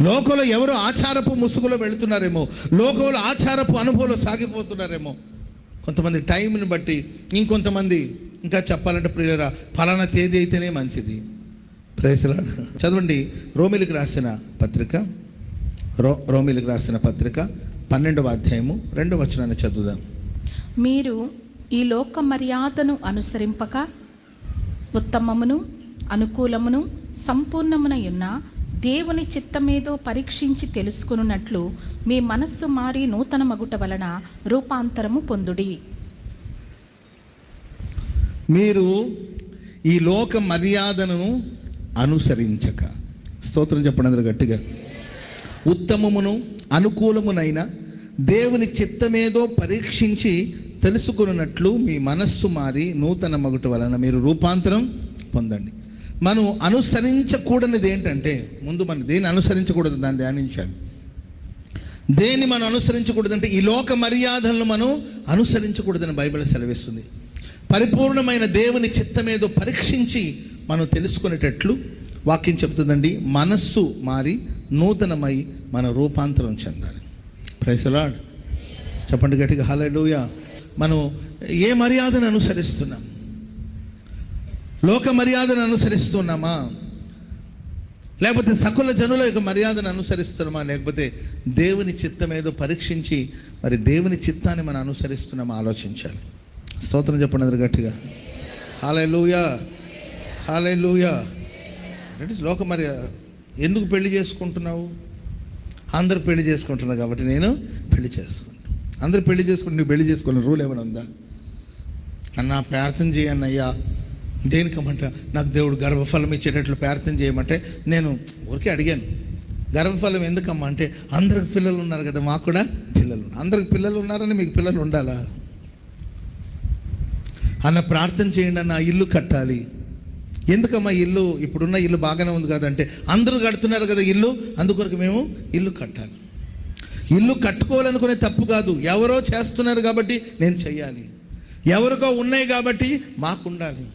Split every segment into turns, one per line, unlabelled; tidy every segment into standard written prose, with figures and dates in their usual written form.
లోకంలో ఎవరో ఆచారపు ముసుగులో వెళుతున్నారేమో, లోకంలో ఆచారపు అనుభవంలో సాగిపోతున్నారేమో. కొంతమంది టైంని బట్టి, ఇంకొంతమంది ఇంకా చెప్పాలంటే ప్రియులారా ఫలానా తేదీ అయితేనే మంచిది. Praise Lord. చదవండి రోమీలకు రాసిన పత్రిక, రోమీలకు రాసిన పత్రిక 12వ అధ్యాయము 2వ వచనాన్ని చదువుదాం.
మీరు ఈ లోక మర్యాదను అనుసరింపక ఉత్తమమును అనుకూలమును సంపూర్ణమునయున్న దేవుని చిత్తమేదో పరీక్షించి తెలుసుకున్నట్లు మీ మనస్సు మారి నూతన మగుట వలన రూపాంతరము పొందుడి.
మీరు ఈ లోక మర్యాదను అనుసరించక, స్తోత్రం చెప్పండి అందరూ గట్టిగా, ఉత్తమమును అనుకూలమునైన దేవుని చిత్తమేదో పరీక్షించి తెలుసుకున్నట్లు మీ మనస్సు మారి నూతన మగుట వలన మీరు రూపాంతరం పొందండి. మనం అనుసరించకూడనిది ఏంటంటే, ముందు మనం దేన్ని అనుసరించకూడదు దాన్ని ధ్యానించాలి. దేన్ని మనం అనుసరించకూడదంటే ఈ లోక మర్యాదలను మనం అనుసరించకూడదని బైబిల్ సెలవిస్తుంది. పరిపూర్ణమైన దేవుని చిత్తమేదో పరీక్షించి మనం తెలుసుకునేటట్లు వాక్యం చెప్తుందండి. మనస్సు మారి నూతనమై మన రూపాంతరం చెందాలి. Praise Lord. చెప్పండి గట్టిగా హల్లెలూయా. మనం ఏ మర్యాదను అనుసరిస్తున్నాం? లోక మర్యాదను అనుసరిస్తున్నామా, లేకపోతే సకల జనుల యొక్క మర్యాదను అనుసరిస్తున్నామా, లేకపోతే దేవుని చిత్తం ఏదో పరీక్షించి మరి దేవుని చిత్తాన్ని మనం అనుసరిస్తున్నామా ఆలోచించాలి. స్తోత్రం చెప్పండి అందరూ గట్టిగా హల్లెలూయా, హల్లెలూయా. దట్ ఈస్ లోక మర్యాద. ఎందుకు పెళ్లి చేసుకుంటున్నావు? అందరూ పెళ్లి చేసుకుంటున్నారు కాబట్టి నేను పెళ్లి చేసుకుంటాను. అందరూ పెళ్లి చేసుకుంటే నువ్వు పెళ్లి చేసుకోవాలని రూల్ ఏమైనా ఉందా? అన్న ప్రార్థన చేయను అయ్యా. దేనికమంట? నాకు దేవుడు గర్భఫలం ఇచ్చేటట్లు ప్రార్థన చేయమంటే నేను ఊరికే అడిగాను. గర్భఫలం ఎందుకమ్మా అంటే, అందరికి పిల్లలు ఉన్నారు కదా, మాకు కూడా పిల్లలు, అందరికి పిల్లలు ఉన్నారని మీకు పిల్లలు ఉండాలా అన్న ప్రార్థన చేయండి అన్న. ఇల్లు కట్టాలి. ఎందుకమ్మా ఇల్లు? ఇప్పుడున్న ఇల్లు బాగానే ఉంది కదంటే, అందరూ కడుతున్నారు కదా ఇల్లు, అందుకొరకు మేము ఇల్లు కట్టాలి. ఇల్లు కట్టుకోవాలనుకునే తప్పు కాదు, ఎవరో చేస్తున్నారు కాబట్టి నేను చెయ్యాలి, ఎవరికో ఉన్నాయి కాబట్టి మాకు ఉండాలి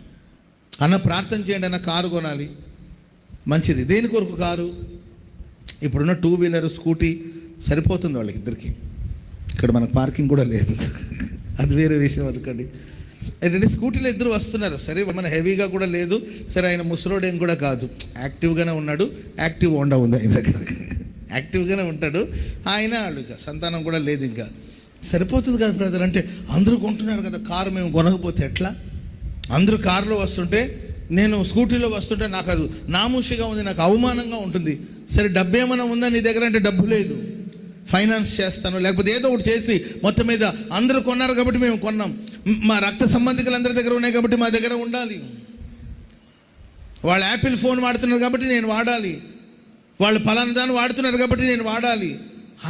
అన్న ప్రార్థన చేయండి అన్న. కారు కొనాలి, మంచిది. దేని కొరకు కారు? ఇప్పుడున్న 2 వీలర్ స్కూటీ సరిపోతుంది వాళ్ళకి ఇద్దరికి. ఇక్కడ మనకు పార్కింగ్ కూడా లేదు, అది వేరే విషయం అనుకోండి. ఏంటంటే స్కూటీలో ఇద్దరు వస్తున్నారు, సరే మన హెవీగా కూడా లేదు, సరే ఆయన ముసలోడేం కూడా కాదు, యాక్టివ్గానే ఉన్నాడు. యాక్టివ్ హోండా ఉంది ఆయన దగ్గర, యాక్టివ్గానే ఉంటాడు ఆయన. వాళ్ళు సంతానం కూడా లేదు, ఇంకా సరిపోతుంది కదా బ్రదర్ అంటే, అందరూ కొంటున్నారు కదా కారు, మేము కొనకపోతే ఎట్లా? అందరూ కారులో వస్తుంటే నేను స్కూటీలో వస్తుంటే నాకు అది నామూషిగా ఉంది, నాకు అవమానంగా ఉంటుంది. సరే డబ్బు ఏమైనా ఉందా నీ దగ్గర అంటే, డబ్బు లేదు, ఫైనాన్స్ చేస్తాను, లేకపోతే ఏదో ఒకటి చేసి మొత్తం మీద అందరూ కొన్నారు కాబట్టి మేము కొన్నాం. మా రక్త సంబంధికులు అందరి దగ్గర ఉన్నాయి కాబట్టి మా దగ్గర ఉండాలి. వాళ్ళు యాపిల్ ఫోన్ వాడుతున్నారు కాబట్టి నేను వాడాలి, వాళ్ళు పలానా దాన్ని వాడుతున్నారు కాబట్టి నేను వాడాలి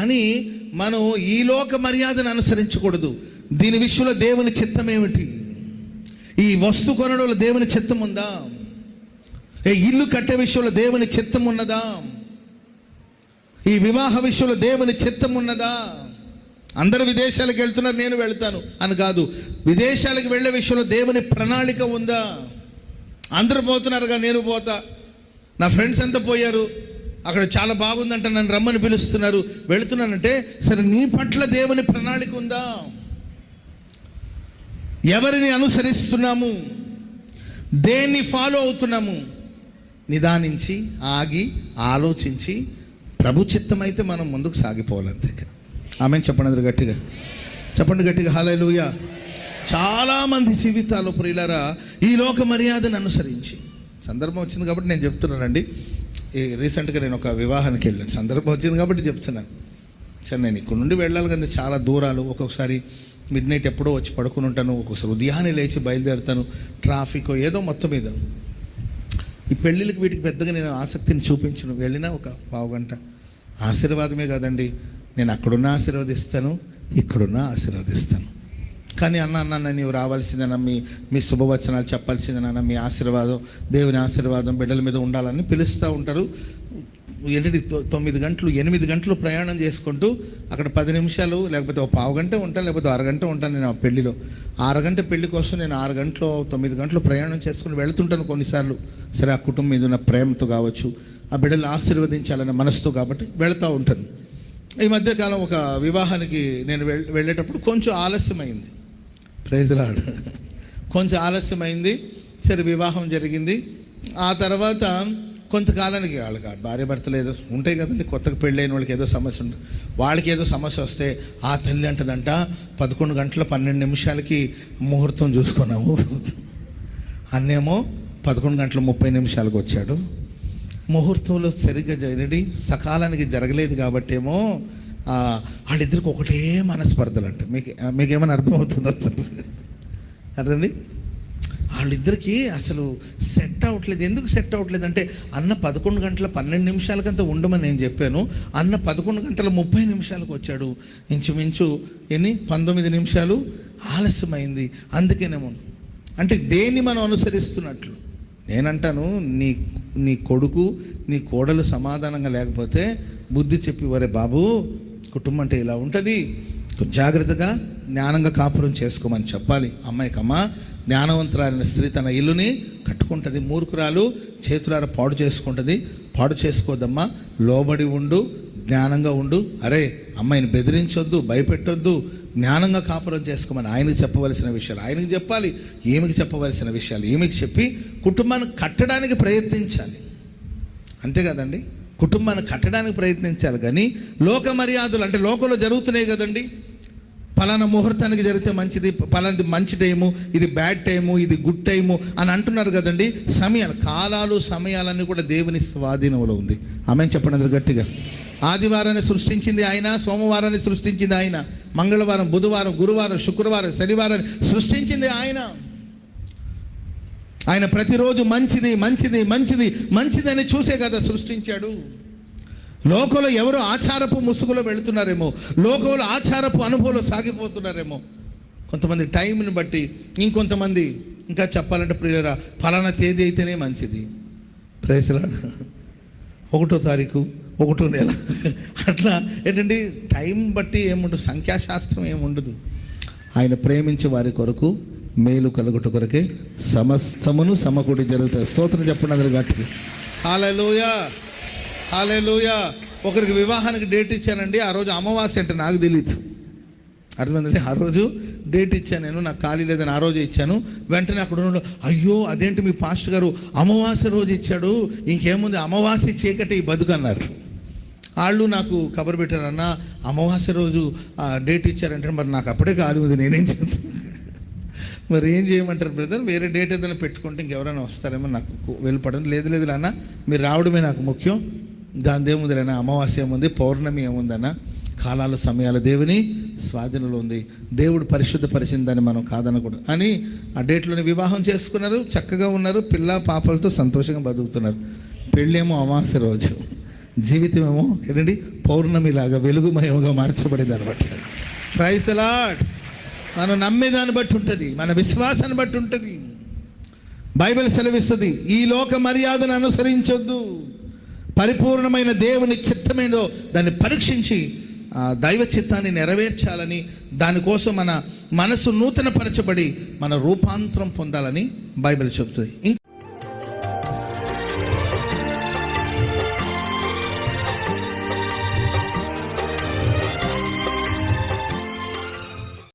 అని మనం ఈ లోక మర్యాదను అనుసరించకూడదు. దీని విషయంలో దేవుని చిత్తం ఏమిటి? ఈ వస్తు కొనడంలో దేవుని చిత్తం ఉందా? ఇల్లు కట్టే విషయంలో దేవుని చిత్తం ఉన్నదా? ఈ వివాహ విషయంలో దేవుని చిత్తం ఉన్నదా? అందరూ విదేశాలకు వెళ్తున్నారు, నేను వెళ్తాను అని కాదు, విదేశాలకు వెళ్ళే విషయంలో దేవుని ప్రణాళిక ఉందా? అందరూ పోతున్నారుగా నేను పోతా, నా ఫ్రెండ్స్ అంతా పోయారు, అక్కడ చాలా బాగుందంట, నన్ను రమ్మని పిలుస్తున్నారు, వెళుతున్నానంటే సరే నీ పట్ల దేవుని ప్రణాళిక ఉందా? ఎవరిని అనుసరిస్తున్నాము? దేన్ని ఫాలో అవుతున్నాము? నిదానించి ఆగి ఆలోచించి ప్రభు చిత్తం అయితే మనం ముందుకు సాగిపోవాలంతే. ఆమెన్ చెప్పండి గట్టిగా, చెప్పండి గట్టిగా హల్లెలూయా. చాలామంది జీవితాల్లో ప్రియులారా ఈ లోక మర్యాదను అనుసరించి, సందర్భం వచ్చింది కాబట్టి నేను చెప్తున్నానండి. రీసెంట్గా నేను ఒక వివాహానికి వెళ్ళాను, సందర్భం వచ్చింది కాబట్టి చెప్తున్నాను. సరే నేను ఇక్కడ నుండి వెళ్ళాలి కదా, చాలా దూరాలు, ఒక్కొక్కసారి మిడ్ నైట్ ఎప్పుడో వచ్చి పడుకుని ఉంటాను, ఒక్కొక్కసారి ఉదయాన్నే లేచి బయలుదేరుతాను, ట్రాఫిక్ ఏదో మొత్తం మీద. ఈ పెళ్ళిళ్ళకి వీటికి పెద్దగా నేను ఆసక్తిని చూపించను, వెళ్ళినా ఒక పావుగంట. ఆశీర్వాదమే కాదండి, నేను అక్కడున్నా ఆశీర్వదిస్తాను, ఇక్కడున్నా ఆశీర్వదిస్తాను. కానీ అన్న నీవు రావాల్సిందేనా, మీ శుభవచనాలు చెప్పాల్సిందేనా, మీ ఆశీర్వాదం, దేవుని ఆశీర్వాదం బిడ్డల మీద ఉండాలని పిలుస్తూ ఉంటారు. ఏంటంటే 9 గంటలు 8 గంటలు ప్రయాణం చేసుకుంటూ అక్కడ 10 నిమిషాలు లేకపోతే ఒక పావు గంట ఉంటాను, లేకపోతే అరగంట ఉంటాను నేను ఆ పెళ్లిలో. 6 గంట పెళ్లి కోసం నేను 6 గంటలు 9 గంటలు ప్రయాణం చేసుకుని వెళుతుంటాను కొన్నిసార్లు. సరే ఆ కుటుంబం మీద ఉన్న ప్రేమతో కావచ్చు, ఆ బిడ్డలను ఆశీర్వదించాలనే మనసుతో కాబట్టి వెళుతూ ఉంటాను. ఈ మధ్యకాలం ఒక వివాహానికి నేను వెళ్ళేటప్పుడు కొంచెం ఆలస్యమైంది. Praise Lord. కొంచెం ఆలస్యమైంది. సరే వివాహం జరిగింది. ఆ తర్వాత కొంతకాలానికి వాళ్ళకి భార్య భర్తలు ఏదో ఉంటాయి కదండి, కొత్తగా పెళ్ళైన వాళ్ళకి ఏదో సమస్య ఉంటుంది. వాళ్ళకి ఏదో సమస్య వస్తే ఆ తల్లి అంటదంట 11 గంటల 12 నిమిషాలకి ముహూర్తం చూసుకున్నాము. అన్నేమో 11 గంటల 30 నిమిషాలకు వచ్చాడు. ముహూర్తంలో సరిగ్గా జరిగి సకాలానికి జరగలేదు కాబట్టి ఏమో వాళ్ళిద్దరికి ఒకటే మనస్పర్ధలు అంట. మీకేమైనా అర్థమవుతుందో అర్థండి? వాళ్ళిద్దరికీ అసలు సెట్ అవ్వట్లేదు. ఎందుకు సెట్ అవ్వట్లేదు అంటే, అన్న 11 గంటల 12 నిమిషాలకంతా ఉండమని నేను చెప్పాను, అన్న 11 గంటల 30 నిమిషాలకు వచ్చాడు. ఇంచుమించు 19 నిమిషాలు ఆలస్యమైంది. అందుకేనేమో అంటే దేన్ని మనం అనుసరిస్తున్నట్లు. నేనంటాను, నీ కొడుకు నీ కోడలు సమాధానంగా లేకపోతే బుద్ధి చెప్పి, వరే బాబు కుటుంబం అంటే ఇలా ఉంటుంది, జాగ్రత్తగా జ్ఞానంగా కాపురం చేసుకోమని చెప్పాలి. అమ్మాయికమ్మా, జ్ఞానవంతురాలైన స్త్రీ తన ఇల్లుని కట్టుకుంటుంది, మూర్ఖురాలు చేతులార పాడు చేసుకుంటుంది. పాడు చేసుకోవద్దమ్మా, లోబడి ఉండు, జ్ఞానంగా ఉండు. అరే అమ్మాయిని బెదిరించొద్దు, భయపెట్టొద్దు, జ్ఞానంగా కాపురం చేసుకోమని ఆయనకి చెప్పవలసిన విషయాలు ఆయనకి చెప్పాలి, ఈమెకి చెప్పవలసిన విషయాలు ఈమెకి చెప్పి కుటుంబాన్ని కట్టడానికి ప్రయత్నించాలి. అంతే కదండి, కుటుంబాన్ని కట్టడానికి ప్రయత్నించాలి. కానీ లోక మర్యాదలు అంటే లోకంలో జరుగుతున్నాయి కదండి, పలానా ముహూర్తానికి జరిగితే మంచిది, పలాంటి మంచి టైము, ఇది బ్యాడ్ టైము, ఇది గుడ్ టైము అని అంటున్నారు కదండి. సమయాలు, కాలాలు, సమయాలన్నీ కూడా దేవుని స్వాధీనంలో ఉంది. ఆమెను చెప్పండి అందరు గట్టిగా. ఆదివారాన్ని సృష్టించింది ఆయన, సోమవారాన్ని సృష్టించింది ఆయన, మంగళవారం, బుధవారం, గురువారం, శుక్రవారం, శనివారాన్ని సృష్టించింది ఆయన. ఆయన ప్రతిరోజు మంచిది మంచిది మంచిది మంచిదని చూసే కదా సృష్టించాడు. లోకంలో ఎవరో ఆచారపు ముసుగులో వెళుతున్నారేమో, లోకంలో ఆచారపు అనుభవంలో సాగిపోతున్నారేమో. కొంతమంది టైంని బట్టి, ఇంకొంతమంది ఇంకా చెప్పాలంటే ప్రియులరా ఫలానా తేదీ అయితేనే మంచిది. Praise Lord. 1వ తారీఖు, 1వ నెల, అట్లా ఏంటండి టైం బట్టి ఏముండదు, సంఖ్యాశాస్త్రం ఏముండదు. ఆయన ప్రేమించే వారి కొరకు మేలు కలుగుట కొరకే సమస్తమును సమకూడి జరుగుతాయి. స్తోత్రం చెప్పండి అందరు గట్టిగా. హల్లెలూయా, హల్లెలూయా. ఒకరికి వివాహానికి డేట్ ఇచ్చానండి, ఆ రోజు అమావాస్య అంటే నాకు తెలియదు. అర్థమైందండి, ఆ రోజు డేట్ ఇచ్చాను నేను, నాకు ఖాళీ లేదని ఆ రోజు ఇచ్చాను. వెంటనే అక్కడ ఉన్న అయ్యో అదేంటి మీ పాస్టర్ గారు అమావాస్య రోజు ఇచ్చాడు, ఇంకేముంది అమావాస్య చీకటి బతుకు అన్నారు. వాళ్ళు నాకు కబర్ పెట్టారన్న అమావాస్య రోజు డేట్ ఇచ్చారంటే మరి నాకు అప్పుడే ఖాళీ ఉంది, నేనేం చేస్తాను, మరి ఏం చేయమంటారు బ్రదర్, వేరే డేట్ ఏదైనా పెట్టుకుంటే ఇంకెవరైనా వస్తారేమో, నాకు వెళ్ళిపడదు. లేదు అన్న మీరు రావడమే నాకు ముఖ్యం, దాని దేవుందిలేనా, అమావాస్య ఏముంది, పౌర్ణమి ఏముందన్న, కాలాలు సమయాలు దేవుని స్వాధీనంలో ఉంది. దేవుడు పరిశుద్ధపరిచిన దాన్ని మనం కాదనకూడదు అని ఆ డేట్లోని వివాహం చేసుకున్నారు, చక్కగా ఉన్నారు, పిల్ల పాపలతో సంతోషంగా బతుకుతున్నారు. పెళ్ళేమో అమావాస్య రోజు, జీవితం ఏమో ఏంటండి పౌర్ణమిలాగా వెలుగుమయంగా మార్చబడింది అనమాట. Praise the Lord. మనం నమ్మేదాన్ని బట్టి ఉంటుంది, మన విశ్వాసాన్ని బట్టి ఉంటుంది. బైబిల్ సెలవిస్తుంది, ఈ లోక మర్యాదను అనుసరించొద్దు, పరిపూర్ణమైన దేవుని చిత్తమేదో దాన్ని పరీక్షించి దైవ చిత్తాన్ని నెరవేర్చాలని, దానికోసం మన మనసు నూతనపరచబడి మన రూపాంతరం పొందాలని బైబిల్ చెబుతుంది.